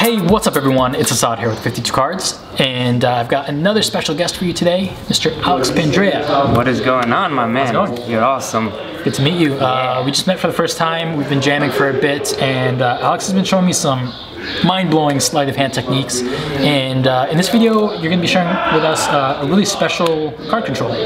Hey, what's up everyone? It's Assad here with 52 Cards, and I've got another special guest for you today, Mr. Alex Pandrea. What is going on, my man? How's it going? You're awesome. Good to meet you. We just met for the first time. We've been jamming for a bit, and Alex has been showing me some mind-blowing sleight of hand techniques. And in this video, you're going to be sharing with us a really special card control.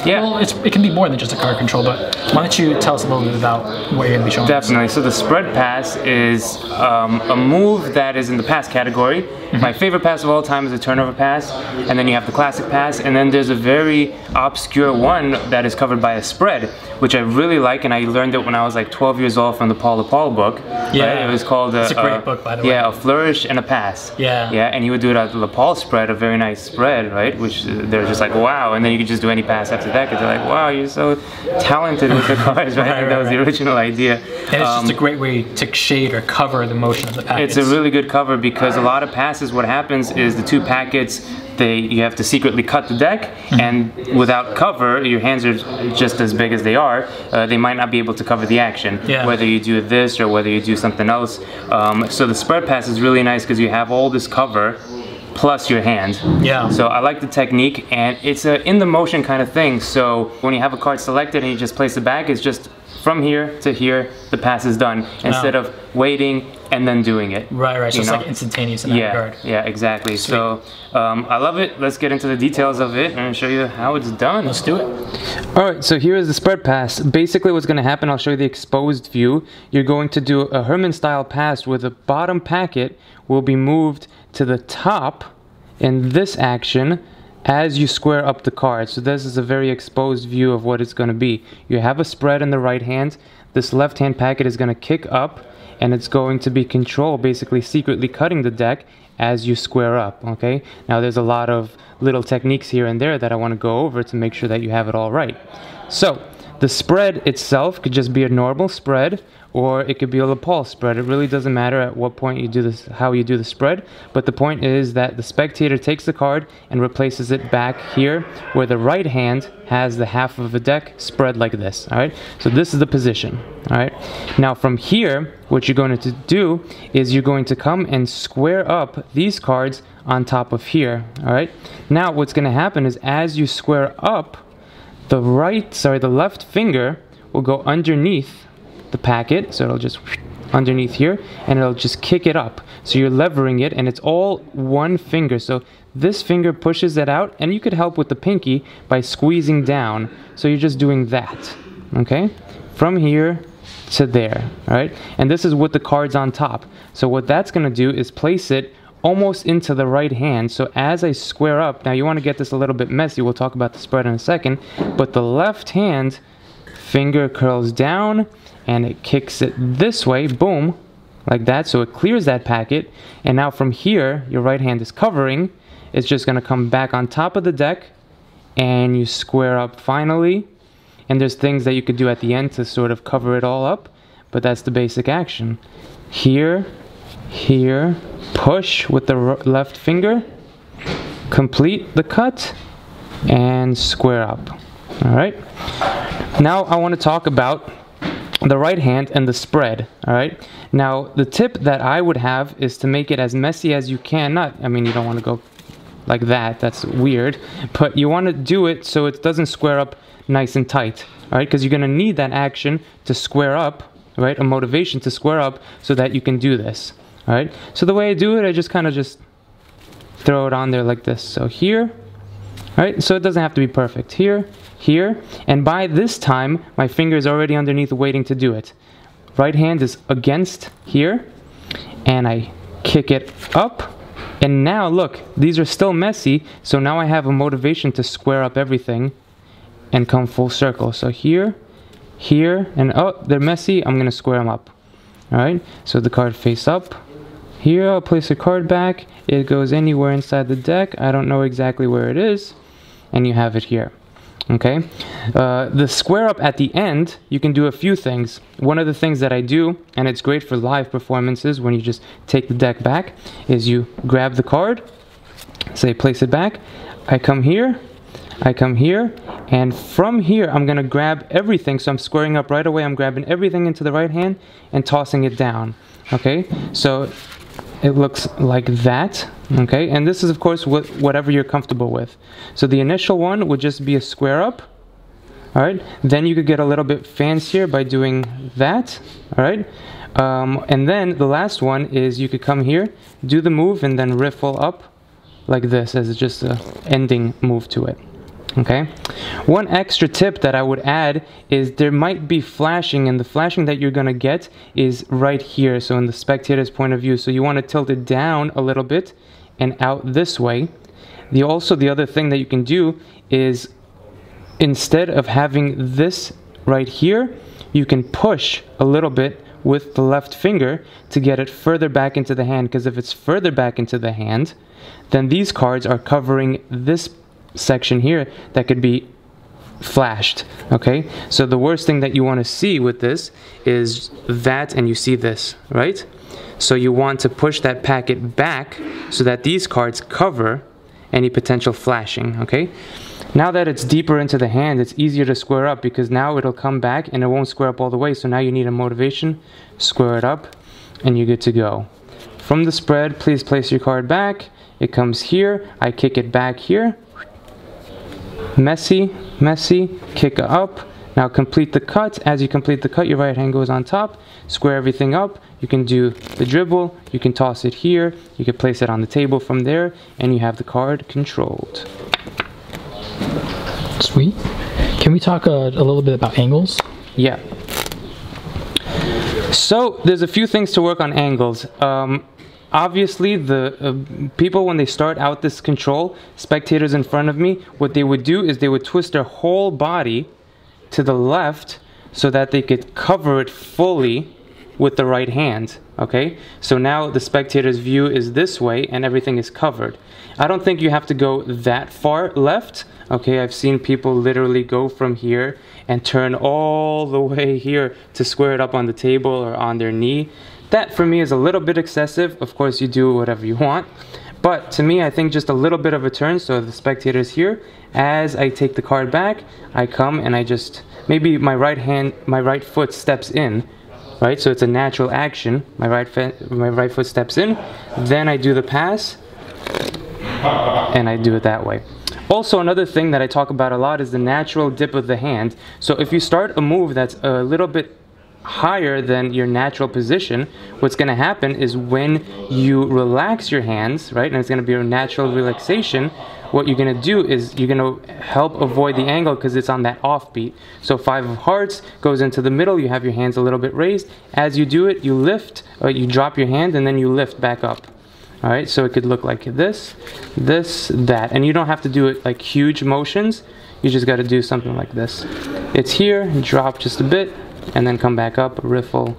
Yeah. Well, it can be more than just a card control, but why don't you tell us a little bit about what you're going to be showing Definitely. us? So the spread pass is a move that is in the pass category. Mm-hmm. My favorite pass of all time is a turnover pass, and then you have the classic pass, and then there's a very obscure one that is covered by a spread, which I really like, and I learned it when I was like 12 years old from the LePaul book. Yeah. Right? It was called it's a great book, by the way. Yeah, a flourish and a pass. Yeah. Yeah, and you would do it at the LePaul spread, a very nice spread, right? Which they're just like, wow, and then you could just do any pass after that, because they're like, wow, you're so talented with the cards, right? And that was the original idea. And it's just a great way to shade or cover the motion of the packets. It's a really good cover because a lot of passes, what happens is the two packets, you have to secretly cut the deck, and without cover, your hands are just as big as they are, they might not be able to cover the action, whether you do this or whether you do something else. So the spread pass is really nice because you have all this cover plus your hand. Yeah. So I like the technique, and it's a in the motion kind of thing. So when you have a card selected and you just place it back, it's just from here to here, the pass is done, instead of waiting and then doing it. Right, so it's like instantaneous in that regard. Yeah, exactly. Sweet. So I love it. Let's get into the details of it and show you how it's done. Let's do it. Alright, so here is the spread pass. Basically what's going to happen, I'll show you the exposed view. You're going to do a Herman style pass where the bottom packet will be moved to the top in this action as you square up the card. So this is a very exposed view of what it's going to be. You have a spread in the right hand. This left hand packet is going to kick up, and it's going to be control, basically secretly cutting the deck as you square up. Okay, now there's a lot of little techniques here and there that I want to go over to make sure that you have it all right. So the spread itself could just be a normal spread, or it could be a LePaul spread. It really doesn't matter at what point you do this, how you do the spread, but the point is that the spectator takes the card and replaces it back here where the right hand has the half of the deck spread like this. All right, so this is the position. All right, now from here, what you're going to do is you're going to come and square up these cards on top of here. All right, now what's going to happen is as you square up, the left finger will go underneath the packet, so it'll just underneath here, and it'll just kick it up. So you're levering it, and it's all one finger. So this finger pushes it out, and you could help with the pinky by squeezing down. So you're just doing that, okay? From here to there, all right? And this is with the cards on top. So what that's gonna do is place it almost into the right hand. So as I square up, now you wanna get this a little bit messy, we'll talk about the spread in a second, but the left hand finger curls down, and it kicks it this way, boom, like that, so it clears that packet, and now from here, your right hand is covering, it's just gonna come back on top of the deck, and you square up finally, and there's things that you could do at the end to sort of cover it all up, but that's the basic action. Here, here, push with the left finger, complete the cut, and square up. All right, now I want to talk about the right hand and the spread. All right, now the tip that I would have is to make it as messy as you can. I mean, you don't want to go like that, that's weird, but you want to do it so it doesn't square up nice and tight. All right, because you're going to need that action to square up, right, a motivation to square up so that you can do this. All right, so the way I do it, I just kind of just throw it on there like this. So here, all right, so it doesn't have to be perfect. Here, here, and by this time my finger is already underneath waiting to do it. Right hand is against here, and I kick it up, and now look, these are still messy, so now I have a motivation to square up everything and come full circle. So here, here, and oh, they're messy, I'm gonna square them up. All right, so the card face up. Here I'll place a card back, it goes anywhere inside the deck, I don't know exactly where it is, and you have it here. Okay, the square up at the end, you can do a few things. One of the things that I do, and it's great for live performances when you just take the deck back, is you grab the card, say place it back, I come here, and from here I'm gonna grab everything, so I'm squaring up right away, I'm grabbing everything into the right hand and tossing it down. Okay, so it looks like that, okay? And this is, of course, whatever you're comfortable with. So the initial one would just be a square up, all right? Then you could get a little bit fancier by doing that, all right? And then the last one is you could come here, do the move, and then riffle up like this as just an ending move to it. Okay. One extra tip that I would add is there might be flashing, and the flashing that you're going to get is right here, so in the spectator's point of view. So you want to tilt it down a little bit and out this way. The other thing that you can do is, instead of having this right here, you can push a little bit with the left finger to get it further back into the hand, because if it's further back into the hand, then these cards are covering this section here that could be flashed. Okay, so the worst thing that you want to see with this is that, and you see this, right? So you want to push that packet back so that these cards cover any potential flashing. Okay, now that it's deeper into the hand, it's easier to square up, because now it'll come back and it won't square up all the way. So now you need a motivation, square it up, and you're good to go. From the spread, please place your card back. It comes here, I kick it back here. Messy, messy, kick it up. Now complete the cut. As you complete the cut, your right hand goes on top. Square everything up. You can do the dribble. You can toss it here. You can place it on the table from there, and you have the card controlled. Sweet. Can we talk a little bit about angles? Yeah. So there's a few things to work on angles. Obviously, the people, when they start out this control, spectators in front of me, what they would do is they would twist their whole body to the left so that they could cover it fully with the right hand. Okay, so now the spectator's view is this way and everything is covered. I don't think you have to go that far left. Okay, I've seen people literally go from here and turn all the way here to square it up on the table or on their knee. That for me is a little bit excessive. Of course, you do whatever you want, but to me, I think just a little bit of a turn. So the spectator's here. As I take the card back, I come and I just, maybe my right foot steps in, right? So it's a natural action. My right foot steps in, then I do the pass, and I do it that way. Also, another thing that I talk about a lot is the natural dip of the hand. So if you start a move that's a little bit higher than your natural position, what's going to happen is when you relax your hands, right, and it's going to be a natural relaxation, what you're going to do is you're going to help avoid the angle because it's on that offbeat. So 5 of hearts goes into the middle, you have your hands a little bit raised. As you do it, you lift, or you drop your hand, and then you lift back up. All right, so it could look like this, this, that, and you don't have to do it like huge motions. You just got to do something like this. It's here, drop just a bit, and then come back up, riffle,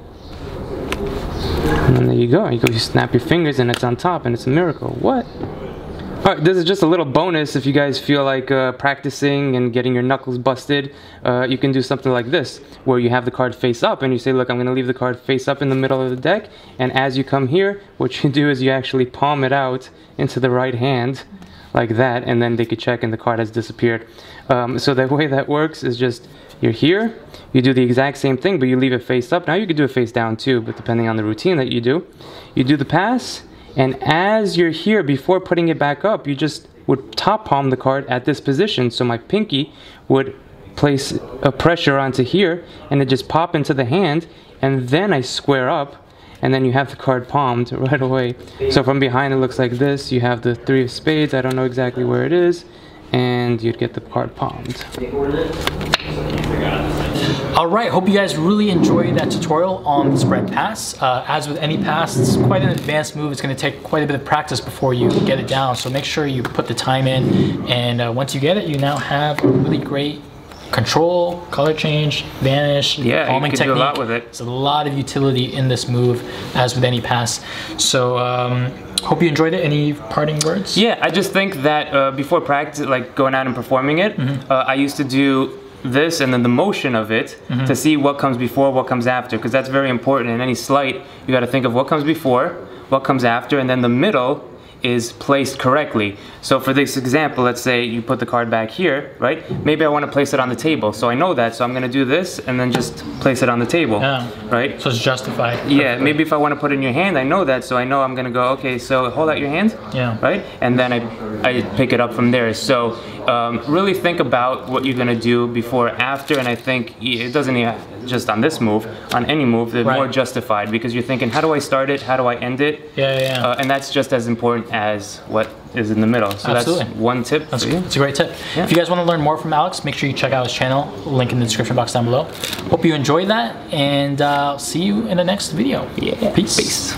and then there you go. You snap your fingers and it's on top, and it's a miracle. What? Alright, this is just a little bonus. If you guys feel like practicing and getting your knuckles busted, you can do something like this, where you have the card face up and you say, look, I'm going to leave the card face up in the middle of the deck, and as you come here, what you do is you actually palm it out into the right hand, like that, and then they could check and the card has disappeared. So the way that works is just, you're here, you do the exact same thing, but you leave it face up. Now you could do it face down too, but depending on the routine that you do the pass, and as you're here, before putting it back up, you just would top palm the card at this position. So my pinky would place a pressure onto here, and it just pop into the hand, and then I square up, and then you have the card palmed right away. So from behind it looks like this. You have the 3 of spades, I don't know exactly where it is, and you'd get the card palmed. Alright, hope you guys really enjoyed that tutorial on the spread pass. As with any pass, it's quite an advanced move. It's going to take quite a bit of practice before you get it down, so make sure you put the time in, and once you get it, you now have a really great control, color change, vanish, palming technique. Do a lot with it. There's a lot of utility in this move, as with any pass. So hope you enjoyed it. Any parting words? Yeah, I just think that before practice, like going out and performing it, I used to do this and then the motion of it to see what comes before, what comes after, because that's very important. In any sleight, you got to think of what comes before, what comes after, and then the middle is placed correctly. So for this example, let's say you put the card back here, right? Maybe I want to place it on the table. So I know that, so I'm going to do this and then just place it on the table, right? So it's justified. Yeah, maybe if I want to put it in your hand, I know that, so I know I'm going to go, okay, so hold out your hand, right? And then I pick it up from there. So really think about what you're going to do before, after, and I think it doesn't even just on this move, on any move, they're more justified because you're thinking, how do I start it? How do I end it? And that's just as important as what is in the middle. So that's one tip. That's a great tip. If you guys want to learn more from Alex, make sure you check out his channel. Link in the description box down below. Hope you enjoyed that, and I'll see you in the next video. Yeah. Peace.